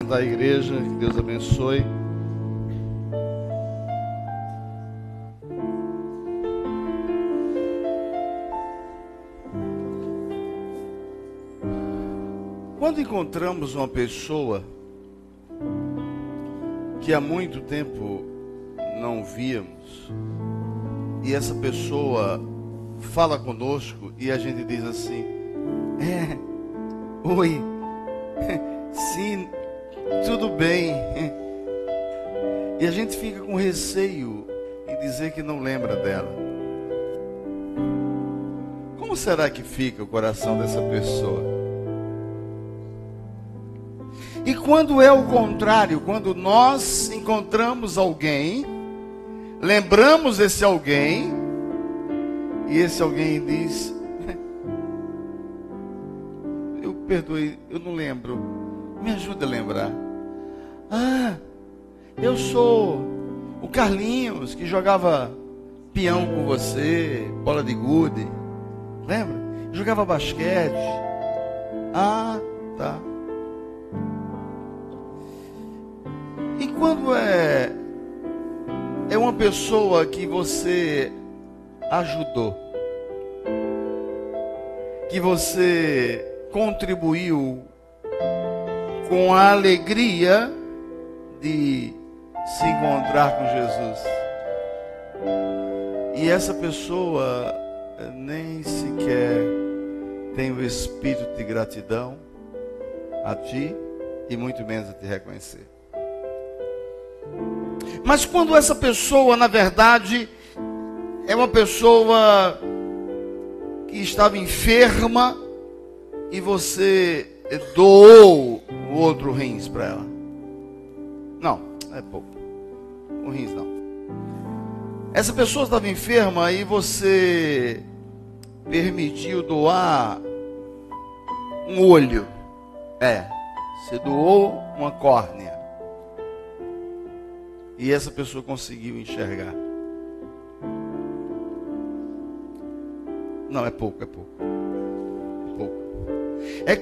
Da igreja, que Deus abençoe. Quando encontramos uma pessoa que há muito tempo não víamos, e essa pessoa fala conosco e a gente diz assim: oi, sim, tudo bem. E a gente fica com receio em dizer que não lembra dela. Como será que fica o coração dessa pessoa? E quando é o contrário, quando nós encontramos alguém, lembramos desse alguém, e esse alguém diz: eu perdoei, eu não lembro, me ajuda a lembrar. Eu sou o Carlinhos que jogava peão com você, bola de gude, lembra? Jogava basquete. Tá. E quando é uma pessoa que você ajudou, que você contribuiu com a alegria de se encontrar com Jesus, e essa pessoa nem sequer tem o espírito de gratidão a ti, e muito menos a te reconhecer. Mas quando essa pessoa, na verdade, é uma pessoa que estava enferma e você doou o outro rins para ela. Não, é pouco. O rins não. Essa pessoa estava enferma e você permitiu doar um olho. Você doou uma córnea. E essa pessoa conseguiu enxergar. Não, é pouco. É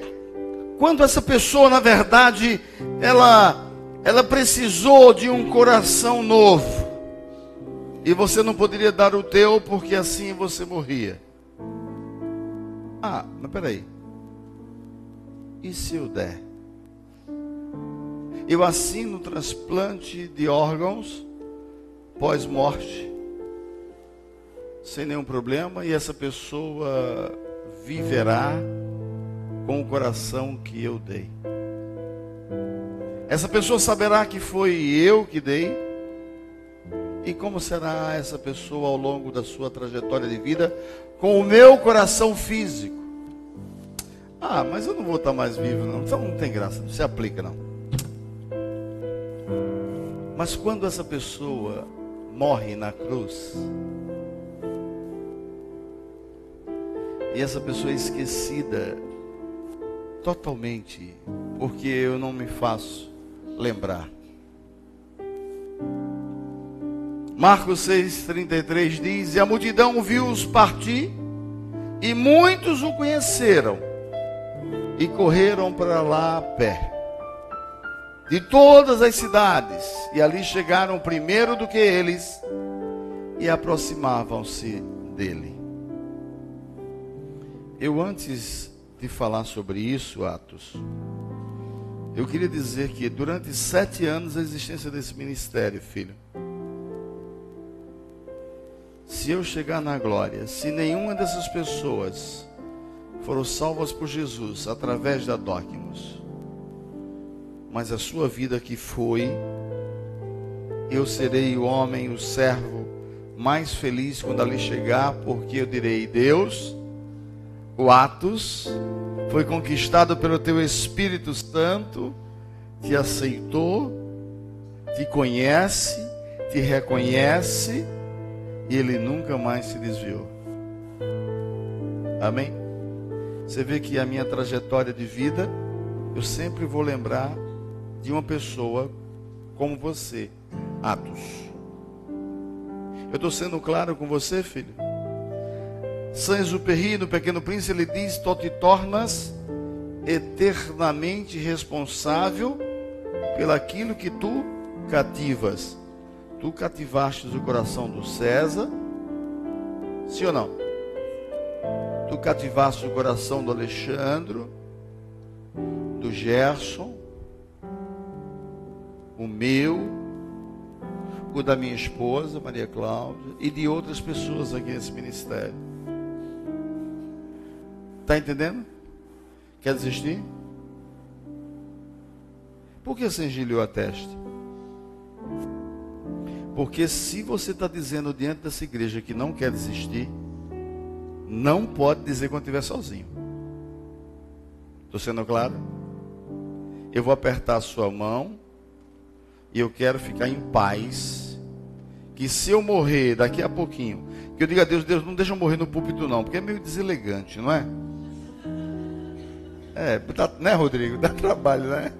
quando essa pessoa, na verdade, ela precisou de um coração novo. E você não poderia dar o teu, porque assim você morria. Mas peraí. E se eu der? Eu assino o transplante de órgãos pós-morte, sem nenhum problema, e essa pessoa viverá com o coração que eu dei. Essa pessoa saberá que foi eu que dei. E como será essa pessoa ao longo da sua trajetória de vida com o meu coração físico? Mas eu não vou estar mais vivo, não. Então não tem graça, não se aplica, não. Mas quando essa pessoa morre na cruz, e essa pessoa é esquecida totalmente, porque eu não me faço lembrar. Marcos 6,33 diz: e a multidão viu-os partir, e muitos o conheceram, e correram para lá a pé, de todas as cidades, e ali chegaram primeiro do que eles, e aproximavam-se dele. Eu, antes de falar sobre isso, Atos, eu queria dizer que durante 7 anos a existência desse ministério, filho, se eu chegar na glória, se nenhuma dessas pessoas foram salvas por Jesus através da Docmos, mas a sua vida que foi, eu serei o homem, o servo mais feliz quando ali chegar, porque eu direi: Deus, o Atos foi conquistado pelo teu Espírito Santo, te aceitou, te conhece, te reconhece, e ele nunca mais se desviou. Amém? Você vê que a minha trajetória de vida, eu sempre vou lembrar de uma pessoa como você, Atos. Eu estou sendo claro com você, filho? Saint-Exupéry, no Pequeno Príncipe, ele diz: tu te tornas eternamente responsável pelaquilo que tu cativas. Tu cativaste o coração do César, sim ou não? Tu cativaste o coração do Alexandre, do Gerson, o meu, o da minha esposa, Maria Cláudia, e de outras pessoas aqui nesse ministério. Está entendendo? Quer desistir? Por que você engelhou a testa? Porque se você está dizendo diante dessa igreja que não quer desistir, não pode dizer quando estiver sozinho. Estou sendo claro? Eu vou apertar a sua mão e eu quero ficar em paz. Que se eu morrer daqui a pouquinho, que eu diga a Deus, Deus, não deixa eu morrer no púlpito não, porque é meio deselegante, não é? Né, Rodrigo? Dá trabalho, né?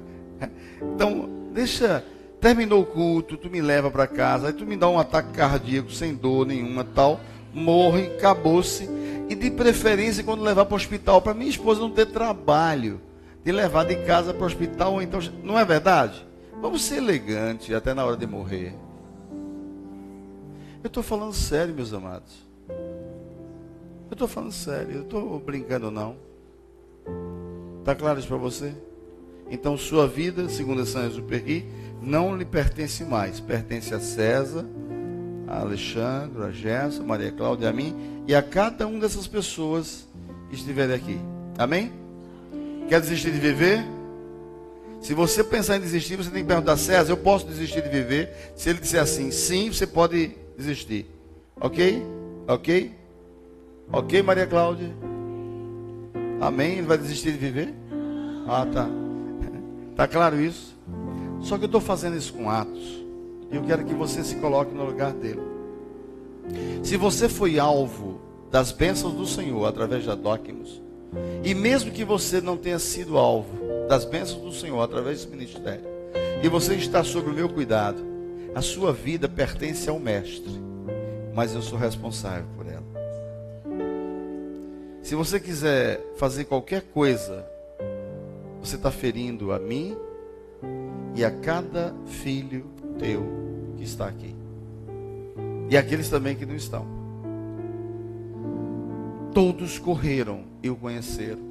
Então, deixa... Terminou o culto, tu me leva para casa, aí tu me dá um ataque cardíaco sem dor nenhuma, tal, morre, acabou-se. E de preferência quando levar para o hospital, para minha esposa não ter trabalho de levar de casa para o hospital, ou então, não é verdade? Vamos ser elegantes até na hora de morrer. Eu estou falando sério, meus amados. Eu estou falando sério, eu estou brincando não. Está claro isso para você? Então sua vida, segundo a Saint-Exupéry, não lhe pertence mais. Pertence a César, a Alexandre, a Gerson, a Maria Cláudia, a mim e a cada uma dessas pessoas que estiverem aqui. Amém? Quer desistir de viver? Se você pensar em desistir, você tem que perguntar a César, eu posso desistir de viver? Se ele disser assim, sim, você pode desistir. Ok? Ok? Ok, Maria Cláudia? Amém? Ele vai desistir de viver? Ah, tá. Tá claro isso? Só que eu estou fazendo isso com atos. E eu quero que você se coloque no lugar dele. Se você foi alvo das bênçãos do Senhor através da Docmos, e mesmo que você não tenha sido alvo das bênçãos do Senhor através desse ministério, e você está sob o meu cuidado, a sua vida pertence ao Mestre, mas eu sou responsável por ela. Se você quiser fazer qualquer coisa, você está ferindo a mim e a cada filho teu que está aqui. E aqueles também que não estão. Todos correram e o conheceram.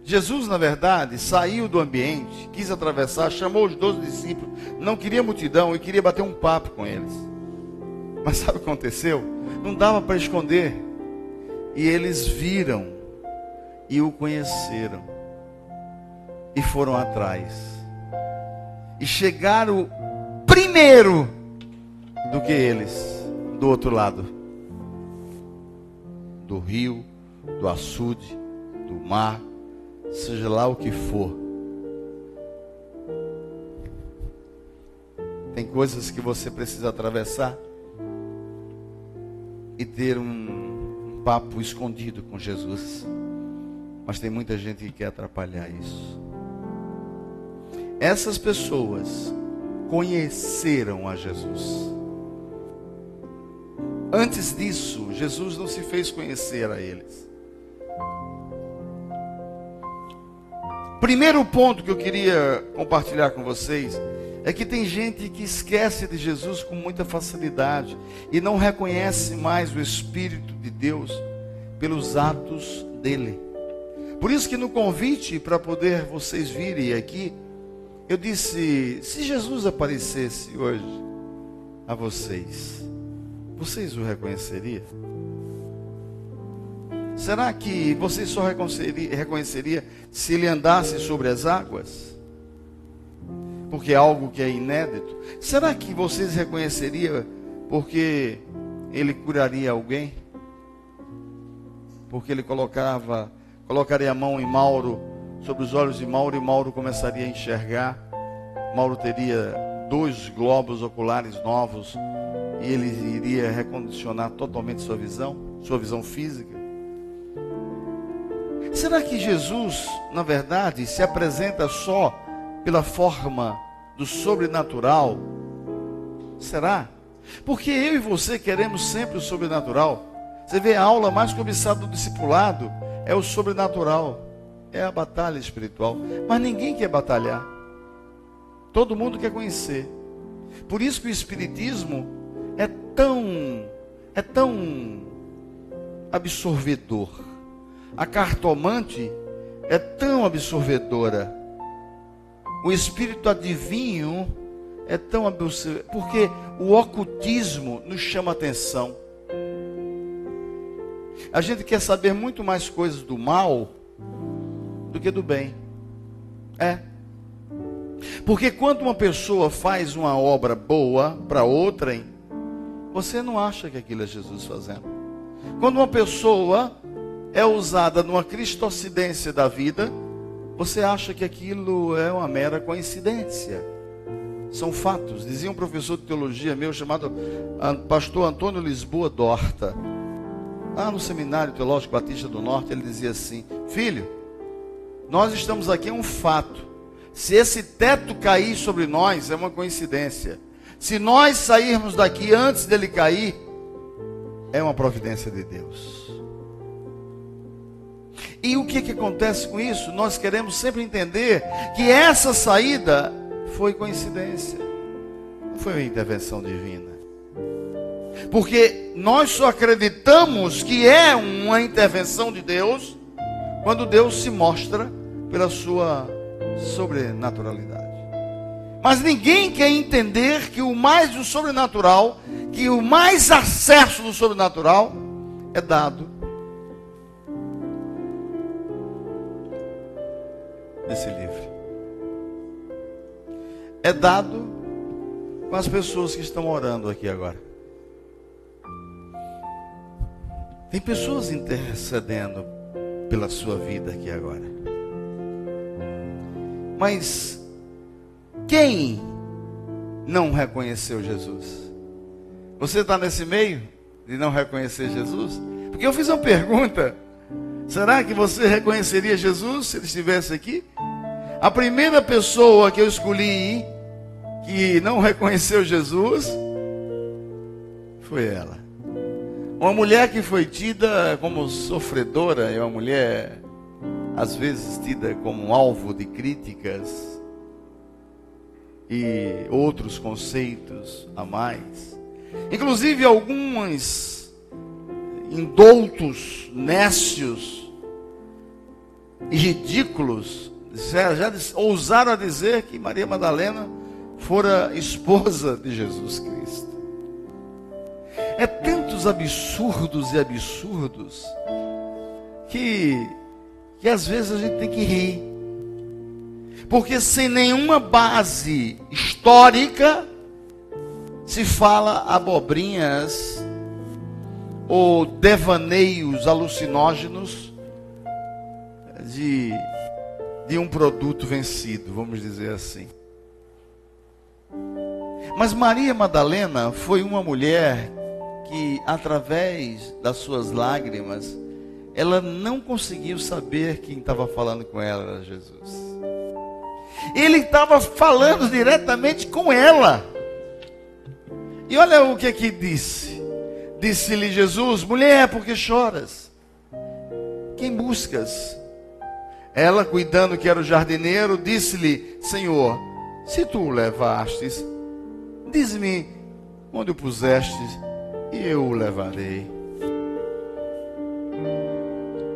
Jesus, na verdade, saiu do ambiente, quis atravessar, chamou os 12 discípulos, não queria multidão e queria bater um papo com eles. Mas sabe o que aconteceu? Não dava para esconder. E eles viram e o conheceram. E foram atrás. E chegaram primeiro do que eles, do outro lado. Do rio, do açude, do mar, seja lá o que for. Tem coisas que você precisa atravessar e ter um papo escondido com Jesus. Mas tem muita gente que quer atrapalhar isso. Essas pessoas conheceram a Jesus. Antes disso, Jesus não se fez conhecer a eles. Primeiro ponto que eu queria compartilhar com vocês é que tem gente que esquece de Jesus com muita facilidade e não reconhece mais o Espírito de Deus pelos atos dele. Por isso que no convite para poder vocês virem aqui, eu disse, se Jesus aparecesse hoje a vocês, vocês o reconheceriam? Será que vocês só reconheceria se ele andasse sobre as águas? Porque é algo que é inédito. Será que vocês reconheceriam porque ele curaria alguém? Porque ele colocaria a mão em Mauro, sobre os olhos de Mauro, e Mauro começaria a enxergar. Mauro teria 2 globos oculares novos e ele iria recondicionar totalmente sua visão física. Será que Jesus, na verdade, se apresenta só pela forma do sobrenatural? Será? Porque eu e você queremos sempre o sobrenatural. Você vê, a aula mais cobiçada do discipulado é o sobrenatural, é a batalha espiritual. Mas ninguém quer batalhar. Todo mundo quer conhecer. Por isso que o Espiritismo é tão absorvedor. A cartomante é tão absorvedora. O espírito adivinho é tão absorvedor. Porque o ocultismo nos chama a atenção. A gente quer saber muito mais coisas do mal do que do bem. Porque quando uma pessoa faz uma obra boa para outrem, você não acha que aquilo é Jesus fazendo. Quando uma pessoa é usada numa cristocidência da vida, você acha que aquilo é uma mera coincidência. São fatos. Dizia um professor de teologia meu chamado pastor Antônio Lisboa Dorta, lá no Seminário Teológico Batista do Norte. Ele dizia assim: filho, nós estamos aqui, é um fato. Se esse teto cair sobre nós, é uma coincidência. Se nós sairmos daqui antes dele cair, é uma providência de Deus. E o que acontece com isso? Nós queremos sempre entender que essa saída foi coincidência, não foi uma intervenção divina. Porque nós só acreditamos que é uma intervenção de Deus quando Deus se mostra pela sua sobrenaturalidade. Mas ninguém quer entender que o mais do sobrenatural, que o mais acesso do sobrenatural é dado nesse livro. É dado com as pessoas que estão orando aqui agora. Tem pessoas intercedendo pela sua vida aqui agora. Mas quem não reconheceu Jesus? Você está nesse meio de não reconhecer Jesus? Porque eu fiz uma pergunta: será que você reconheceria Jesus se ele estivesse aqui? A primeira pessoa que eu escolhi que não reconheceu Jesus foi ela. Uma mulher que foi tida como sofredora, é uma mulher às vezes tida como alvo de críticas e outros conceitos a mais. Inclusive alguns indoutos, nécios e ridículos já ousaram a dizer que Maria Madalena fora esposa de Jesus Cristo. É tantos absurdos e absurdos que às vezes a gente tem que rir. Porque sem nenhuma base histórica se fala abobrinhas ou devaneios alucinógenos de um produto vencido, vamos dizer assim. Mas Maria Madalena foi uma mulher que, através das suas lágrimas, ela não conseguiu saber quem estava falando com ela era Jesus. Ele estava falando diretamente com ela. E olha o que disse. Disse-lhe Jesus: mulher, por que choras? Quem buscas? Ela, cuidando que era o jardineiro, disse-lhe: Senhor, se tu o levastes, diz-me onde o pusestes, e eu o levarei.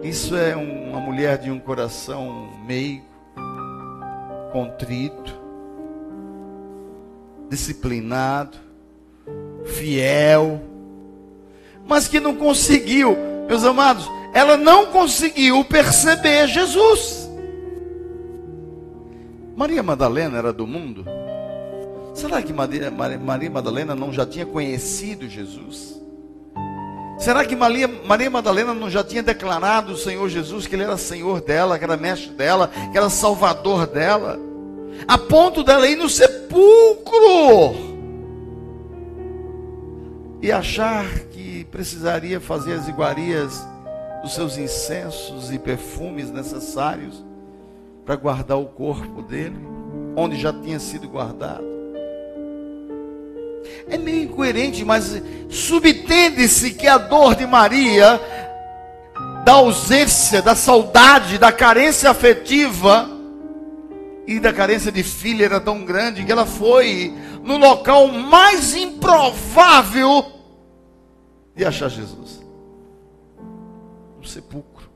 Isso é uma mulher de um coração meigo, contrito, disciplinado, fiel, mas que não conseguiu, meus amados, ela não conseguiu perceber Jesus. Maria Madalena era do mundo? Será que Maria Madalena não já tinha conhecido Jesus? Será que Maria Madalena não já tinha declarado o Senhor Jesus, que Ele era Senhor dela, que era mestre dela, que era Salvador dela, a ponto dela ir no sepulcro e achar que precisaria fazer as iguarias dos seus incensos e perfumes necessários para guardar o corpo dele, onde já tinha sido guardado? É meio incoerente, mas subentende-se que a dor de Maria, da ausência, da saudade, da carência afetiva, e da carência de filha era tão grande que ela foi no local mais improvável de achar Jesus. No sepulcro.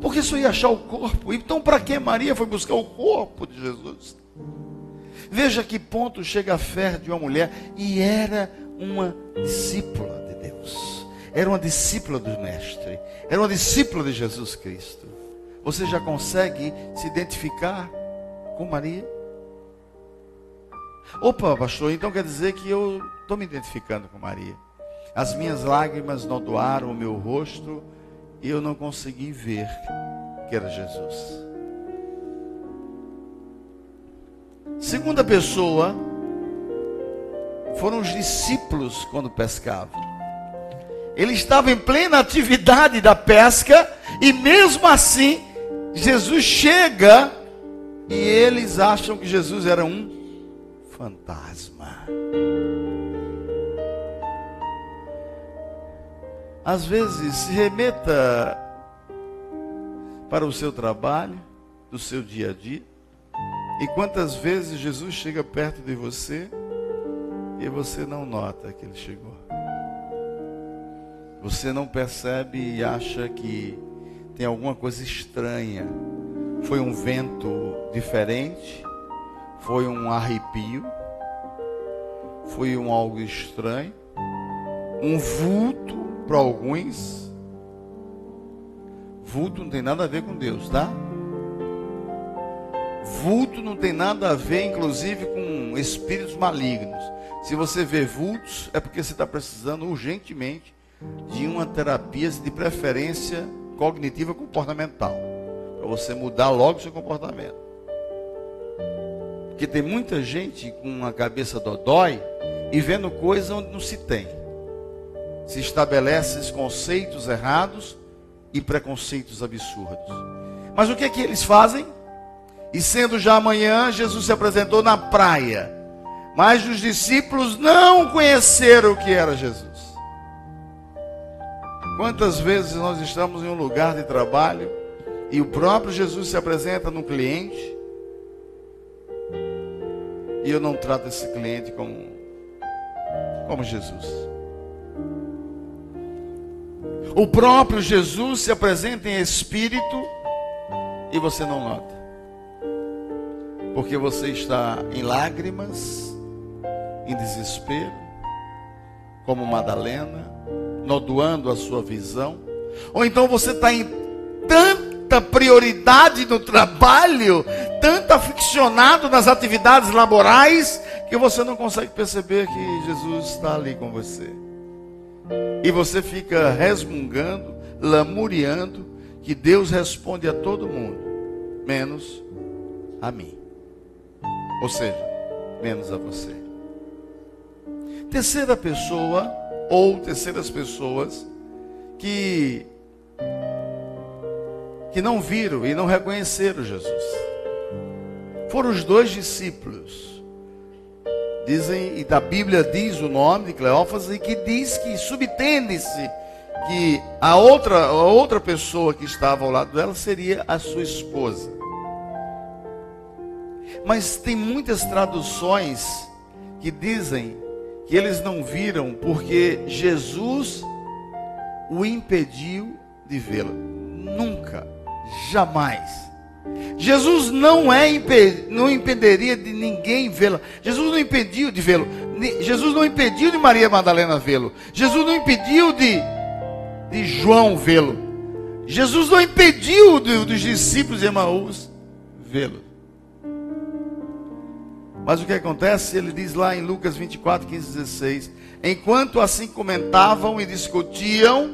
Porque só ia achar o corpo. Então para que Maria foi buscar o corpo de Jesus? Veja que ponto chega a fé de uma mulher. E era uma discípula de Deus. Era uma discípula do Mestre. Era uma discípula de Jesus Cristo. Você já consegue se identificar com Maria? Opa, pastor, então quer dizer que eu estou me identificando com Maria. As minhas lágrimas nodoaram o meu rosto e eu não consegui ver que era Jesus. Segunda pessoa foram os discípulos quando pescavam. Ele estava em plena atividade da pesca e mesmo assim Jesus chega e eles acham que Jesus era um fantasma. Às vezes se remeta para o seu trabalho, do seu dia a dia. E quantas vezes Jesus chega perto de você e você não nota que ele chegou. Você não percebe e acha que tem alguma coisa estranha. Foi um vento diferente, foi um arrepio, foi algo estranho, um vulto para alguns. Vulto não tem nada a ver com Deus, tá? Vulto não tem nada a ver, inclusive, com espíritos malignos. Se você vê vultos, é porque você está precisando urgentemente de uma terapia, de preferência cognitiva comportamental, para você mudar logo o seu comportamento. Porque tem muita gente com a cabeça dodói e vendo coisas onde não se tem. Se estabelece conceitos errados e preconceitos absurdos. Mas o que é que eles fazem? E sendo já amanhã, Jesus se apresentou na praia. Mas os discípulos não conheceram o que era Jesus. Quantas vezes nós estamos em um lugar de trabalho e o próprio Jesus se apresenta no cliente e eu não trato esse cliente como Jesus. O próprio Jesus se apresenta em espírito e você não nota. Porque você está em lágrimas, em desespero, como Madalena, nodoando a sua visão. Ou então você está em tanta prioridade no trabalho, tanto aficionado nas atividades laborais, que você não consegue perceber que Jesus está ali com você. E você fica resmungando, lamuriando, que Deus responde a todo mundo, menos a mim. Ou seja, menos a você. Terceira pessoa, ou terceiras pessoas, que não viram e não reconheceram Jesus. Foram os dois discípulos. Dizem, e da Bíblia diz o nome de Cleófas, e que diz que subtende-se que a outra pessoa que estava ao lado dela seria a sua esposa. Mas tem muitas traduções que dizem que eles não viram porque Jesus o impediu de vê-la. Nunca, jamais. Jesus não impediria de ninguém vê-la. Jesus não impediu de vê-lo. Jesus não impediu de Maria Madalena vê-lo. Jesus não impediu de João vê-lo. Jesus não impediu dos discípulos de Emaús vê-lo. Mas o que acontece? Ele diz lá em Lucas 24, 15, 16: enquanto assim comentavam e discutiam,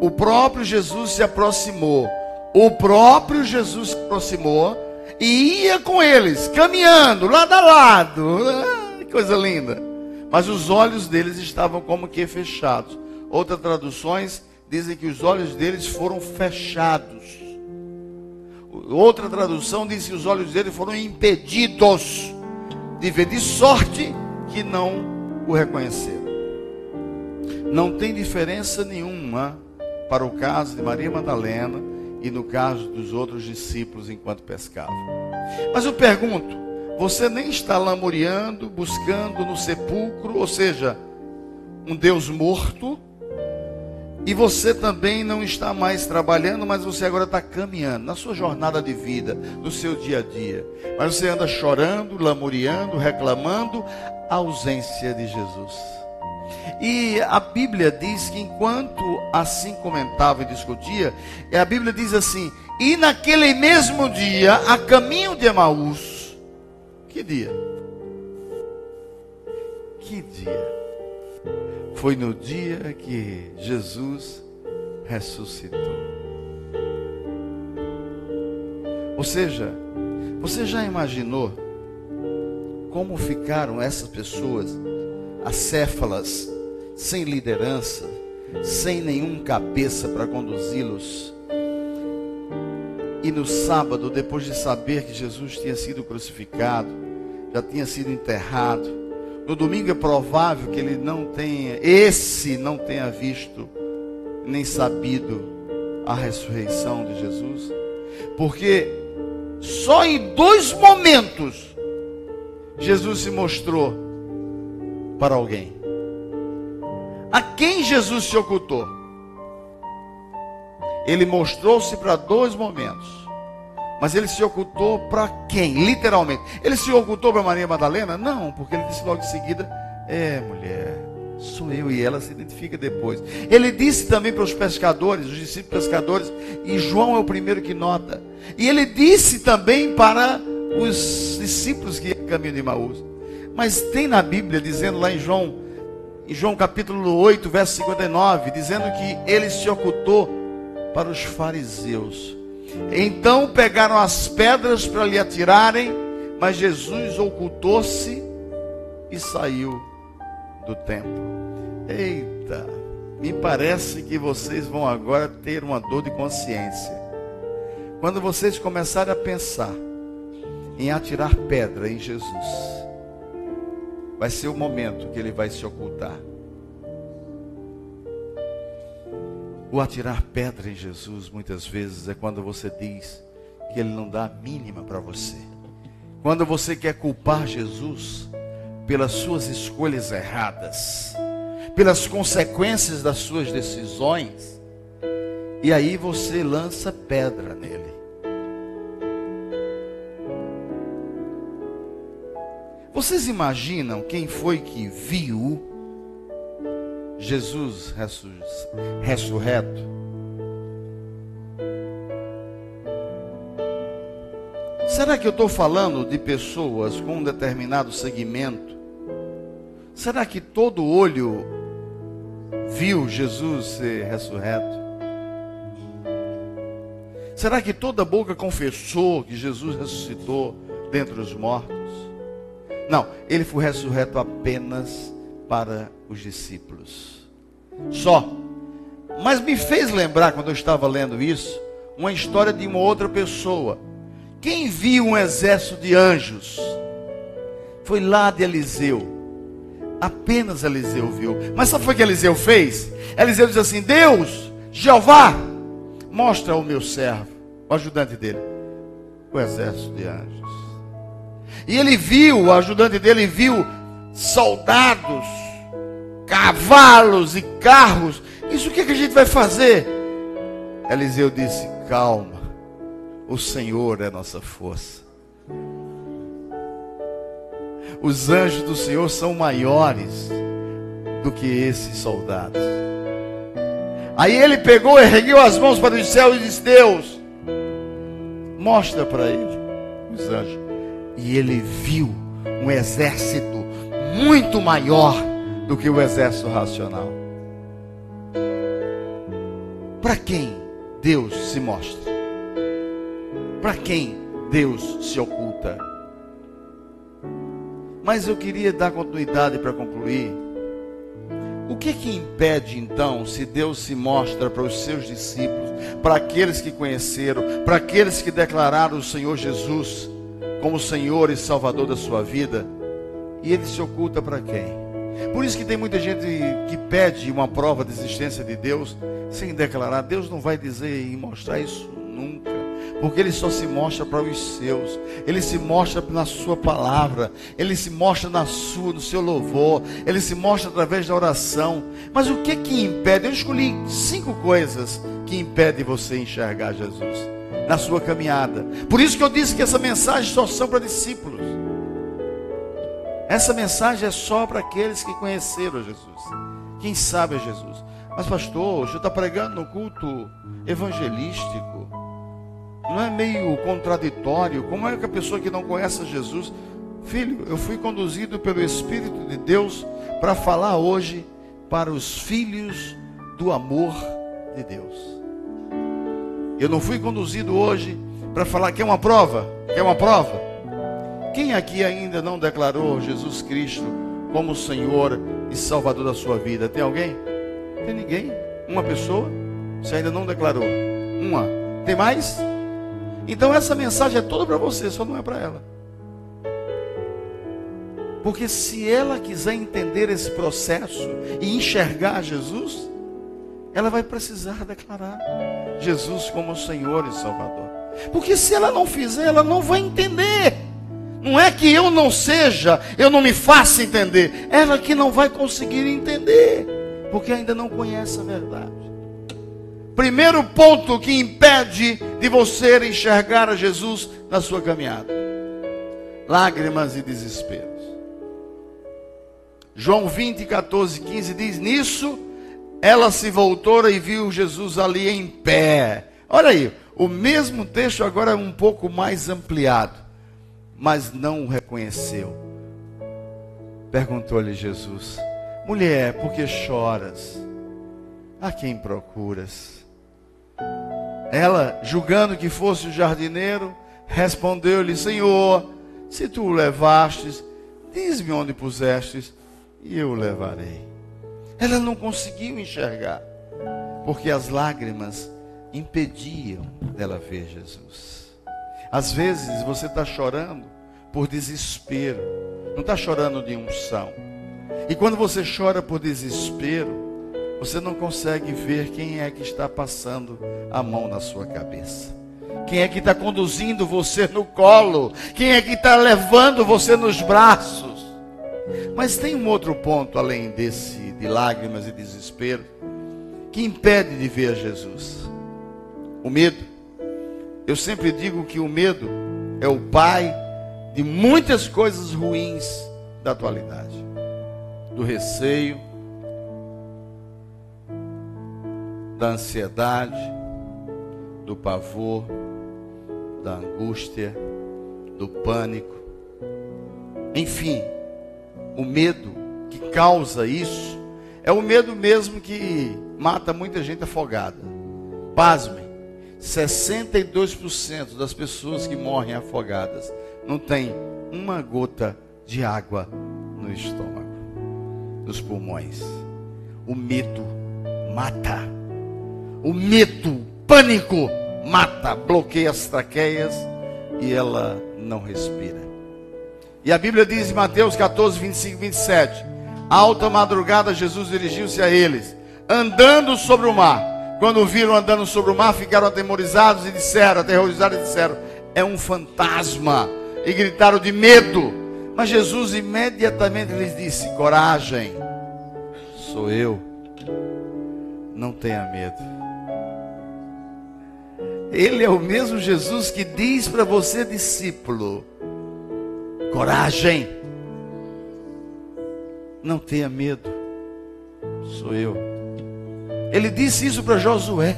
o próprio Jesus se aproximou. O próprio Jesus se aproximou e ia com eles, caminhando lado a lado. Que coisa linda. Mas os olhos deles estavam como que fechados. Outras traduções dizem que os olhos deles foram fechados. Outra tradução diz que os olhos deles foram impedidos de ver, de sorte que não o reconheceram. Não tem diferença nenhuma para o caso de Maria Madalena e no caso dos outros discípulos enquanto pescavam. Mas eu pergunto, você nem está lamuriando, buscando no sepulcro, ou seja, um Deus morto, e você também não está mais trabalhando, mas você agora está caminhando na sua jornada de vida, no seu dia a dia. Mas você anda chorando, lamuriando, reclamando a ausência de Jesus. E a Bíblia diz que enquanto assim comentava e discutia, a Bíblia diz assim: e naquele mesmo dia, a caminho de Emaús. Que dia? Que dia? Foi no dia que Jesus ressuscitou. Ou seja, você já imaginou como ficaram essas pessoas acéfalas, sem liderança, sem nenhum cabeça para conduzi-los? E no sábado, depois de saber que Jesus tinha sido crucificado, já tinha sido enterrado, no domingo é provável que ele não tenha visto nem sabido a ressurreição de Jesus, porque só em 2 momentos Jesus se mostrou para alguém. A quem Jesus se ocultou? Ele mostrou-se para 2 momentos. Mas ele se ocultou para quem? Literalmente. Ele se ocultou para Maria Madalena? Não, porque ele disse logo em seguida: mulher, sou eu. E ela se identifica depois. Ele disse também para os pescadores, os discípulos pescadores, e João é o primeiro que nota. E ele disse também para os discípulos que iam caminho de Emaús. Mas tem na Bíblia, dizendo lá em João capítulo 8, verso 59, dizendo que ele se ocultou para os fariseus. Então pegaram as pedras para lhe atirarem, mas Jesus ocultou-se e saiu do templo. Eita, me parece que vocês vão agora ter uma dor de consciência. Quando vocês começarem a pensar em atirar pedra em Jesus, vai ser o momento que ele vai se ocultar. O atirar pedra em Jesus, muitas vezes, é quando você diz que ele não dá a mínima para você. Quando você quer culpar Jesus pelas suas escolhas erradas, pelas consequências das suas decisões, e aí você lança pedra nele. Vocês imaginam quem foi que viu Jesus ressurreto? Será que eu estou falando de pessoas com um determinado segmento? Será que todo olho viu Jesus ser ressurreto? Será que toda boca confessou que Jesus ressuscitou dentre os mortos? Não, ele foi ressurreto apenas para os discípulos. Só. Mas me fez lembrar, quando eu estava lendo isso, uma história de uma outra pessoa. Quem viu um exército de anjos? Foi lá de Eliseu. Apenas Eliseu viu. Mas sabe o que Eliseu fez? Eliseu disse assim: Deus, Jeová, mostra ao meu servo, o ajudante dele, o exército de anjos. E ele viu, o ajudante dele viu soldados, cavalos e carros. Isso o que a gente vai fazer? Eliseu disse: calma, o Senhor é nossa força. Os anjos do Senhor são maiores do que esses soldados. Aí ele pegou, ergueu as mãos para o céu e disse: Deus, mostra para ele os anjos. E ele viu um exército muito maior do que o exército racional. Para quem Deus se mostra? Para quem Deus se oculta? Mas eu queria dar continuidade para concluir. O que impede então, se Deus se mostra para os seus discípulos, para aqueles que conheceram, para aqueles que declararam o Senhor Jesus como Senhor e Salvador da sua vida, e ele se oculta para quem? Por isso que tem muita gente que pede uma prova de existência de Deus sem declarar. Deus não vai dizer e mostrar isso nunca. Porque Ele só se mostra para os seus. Ele se mostra na sua palavra. Ele se mostra no seu louvor. Ele se mostra através da oração. Mas o que impede? Eu escolhi 5 coisas que impedem você enxergar Jesus na sua caminhada. Por isso que eu disse que essa mensagem só são para discípulos. Essa mensagem é só para aqueles que conheceram Jesus. Quem sabe é Jesus. Mas pastor, o senhor está pregando no culto evangelístico. Não é meio contraditório? Como é que a pessoa que não conhece Jesus... Filho, eu fui conduzido pelo Espírito de Deus para falar hoje para os filhos do amor de Deus. Eu não fui conduzido hoje para falar, quer uma prova? Quer uma prova? Quem aqui ainda não declarou Jesus Cristo como Senhor e Salvador da sua vida? Tem alguém? Tem ninguém? Uma pessoa? Você ainda não declarou? Uma? Tem mais? Então essa mensagem é toda para você, só não é para ela. Porque se ela quiser entender esse processo e enxergar Jesus, ela vai precisar declarar Jesus como Senhor e Salvador. Porque se ela não fizer, ela não vai entender. Não é que eu não seja, eu não me faça entender. Ela que não vai conseguir entender, porque ainda não conhece a verdade. Primeiro ponto que impede de você enxergar a Jesus na sua caminhada: lágrimas e desesperos. João 20, 14, 15 diz: nisso ela se voltou e viu Jesus ali em pé. Olha aí, o mesmo texto agora é um pouco mais ampliado. Mas não o reconheceu. Perguntou-lhe Jesus: mulher, por que choras? A quem procuras? Ela, julgando que fosse o jardineiro, respondeu-lhe: Senhor, se tu o levastes, diz-me onde pusestes, e eu o levarei. Ela não conseguiu enxergar, porque as lágrimas impediam dela ver Jesus. Às vezes você está chorando por desespero, não está chorando de unção. E quando você chora por desespero, você não consegue ver quem é que está passando a mão na sua cabeça. Quem é que está conduzindo você no colo? Quem é que está levando você nos braços? Mas tem um outro ponto além desse, de lágrimas e desespero, que impede de ver Jesus: o medo. Eu sempre digo que o medo é o pai de muitas coisas ruins da atualidade. Do receio, da ansiedade, do pavor, da angústia, do pânico. Enfim, o medo que causa isso é o medo mesmo que mata muita gente afogada. Pasmem. 62% das pessoas que morrem afogadas não tem uma gota de água no estômago, nos pulmões. O medo mata. O medo, pânico, mata, bloqueia as traqueias e ela não respira. E a Bíblia diz em Mateus 14, 25 e 27: alta madrugada Jesus dirigiu-se a eles, andando sobre o mar. Quando o viram andando sobre o mar, ficaram aterrorizados e disseram: é um fantasma. E gritaram de medo. Mas Jesus imediatamente lhes disse: coragem, sou eu, não tenha medo. Ele é o mesmo Jesus que diz para você, discípulo: coragem, não tenha medo, sou eu. Ele disse isso para Josué.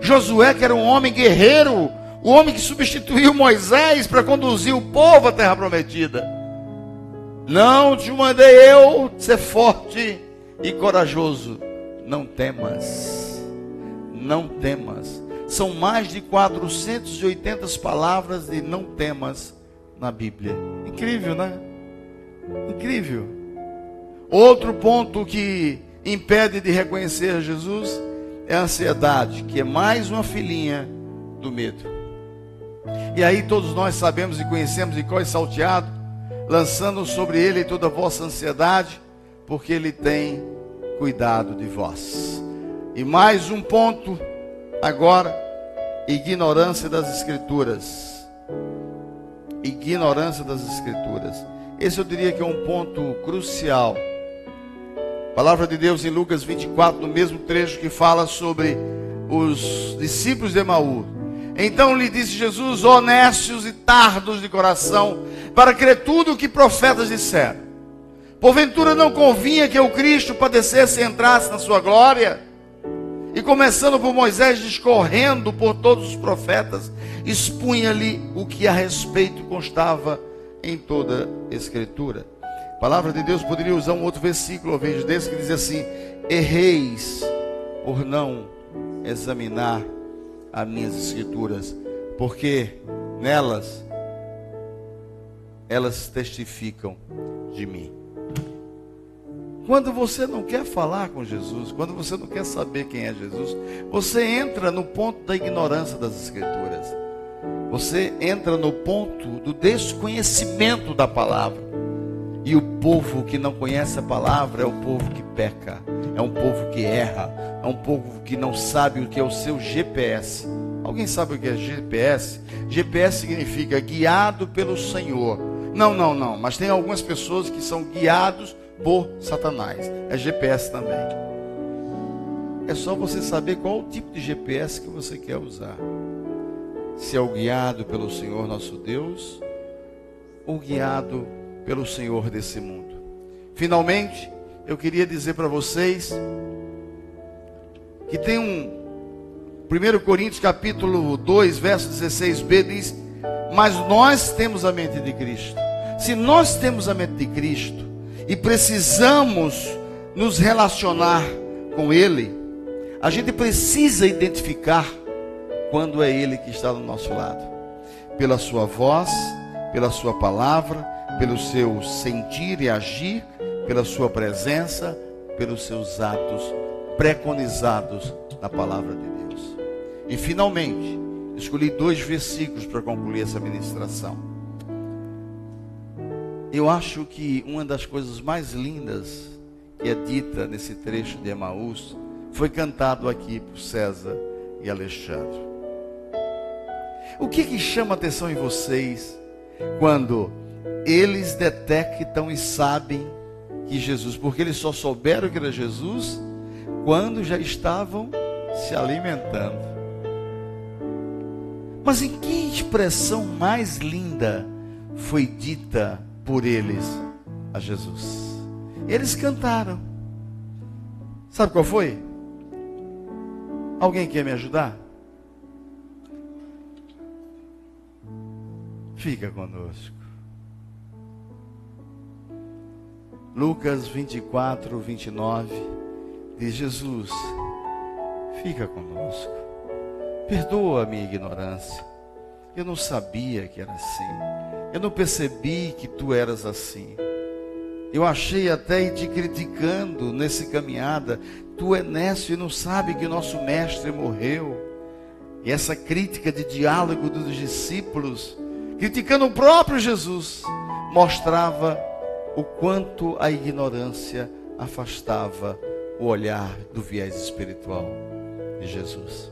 Josué, que era um homem guerreiro, o homem que substituiu Moisés para conduzir o povo à terra prometida. Não te mandei eu ser forte e corajoso. Não temas. Não temas. São mais de 480 palavras de não temas na Bíblia. Incrível, né? Incrível. Outro ponto que impede de reconhecer Jesus é a ansiedade, que é mais uma filhinha do medo. E aí todos nós sabemos e conhecemos de cor salteado, lançando sobre ele toda a vossa ansiedade, porque ele tem cuidado de vós. E mais um ponto agora, ignorância das Escrituras. Ignorância das Escrituras. Esse eu diria que é um ponto crucial. Palavra de Deus em Lucas 24, no mesmo trecho que fala sobre os discípulos de Emaús. Então lhe disse Jesus: honestos e tardos de coração, para crer tudo o que profetas disseram. Porventura não convinha que o Cristo padecesse e entrasse na sua glória? E começando por Moisés, discorrendo por todos os profetas, expunha-lhe o que a respeito constava em toda a Escritura. A palavra de Deus poderia usar um outro versículo, ao invés desse, que diz assim: erreis por não examinar as minhas Escrituras, porque nelas elas testificam de mim. Quando você não quer falar com Jesus, quando você não quer saber quem é Jesus, você entra no ponto da ignorância das Escrituras. Você entra no ponto do desconhecimento da palavra. E o povo que não conhece a palavra é o povo que peca, é um povo que erra, é um povo que não sabe o que é o seu GPS. Alguém sabe o que é GPS? GPS significa guiado pelo Senhor. Não, mas tem algumas pessoas que são guiados por Satanás. É GPS também. É só você saber qual o tipo de GPS que você quer usar. Se é o guiado pelo Senhor nosso Deus, ou guiado pelo Senhor desse mundo. Finalmente, eu queria dizer para vocês que tem 1 Coríntios capítulo 2, verso 16b, diz: mas nós temos a mente de Cristo. Se nós temos a mente de Cristo e precisamos nos relacionar com Ele, a gente precisa identificar quando é Ele que está do nosso lado. Pela sua voz, pela sua palavra, pelo seu sentir e agir, pela sua presença, pelos seus atos preconizados na palavra de Deus. E finalmente, escolhi 2 versículos para concluir essa ministração. Eu acho que uma das coisas mais lindas que é dita nesse trecho de Emaús foi cantado aqui por César e Alexandre. O que chama atenção em vocês quando eles detectam e sabem que Jesus, porque eles só souberam que era Jesus quando já estavam se alimentando. Mas em que expressão mais linda foi dita por eles a Jesus? Eles cantaram. Sabe qual foi? Alguém quer me ajudar? Fica conosco. Lucas 24, 29 diz: Jesus, fica conosco. Perdoa a minha ignorância. Eu não sabia que era assim. Eu não percebi que tu eras assim. Eu achei até ir te criticando nessa caminhada. Tu é nécio e não sabe que o nosso mestre morreu. E essa crítica de diálogo dos discípulos, criticando o próprio Jesus, mostrava o quanto a ignorância afastava o olhar do viés espiritual de Jesus.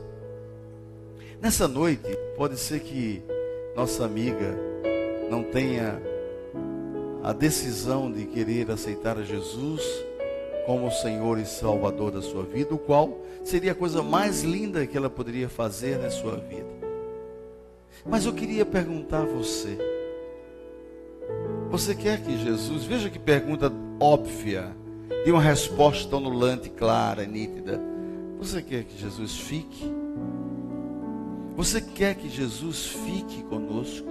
Nessa noite, pode ser que nossa amiga não tenha a decisão de querer aceitar a Jesus como o Senhor e Salvador da sua vida, o qual seria a coisa mais linda que ela poderia fazer na sua vida. Mas eu queria perguntar a você: você quer que Jesus, veja que pergunta óbvia, e uma resposta onulante, clara, nítida. Você quer que Jesus fique? Você quer que Jesus fique conosco?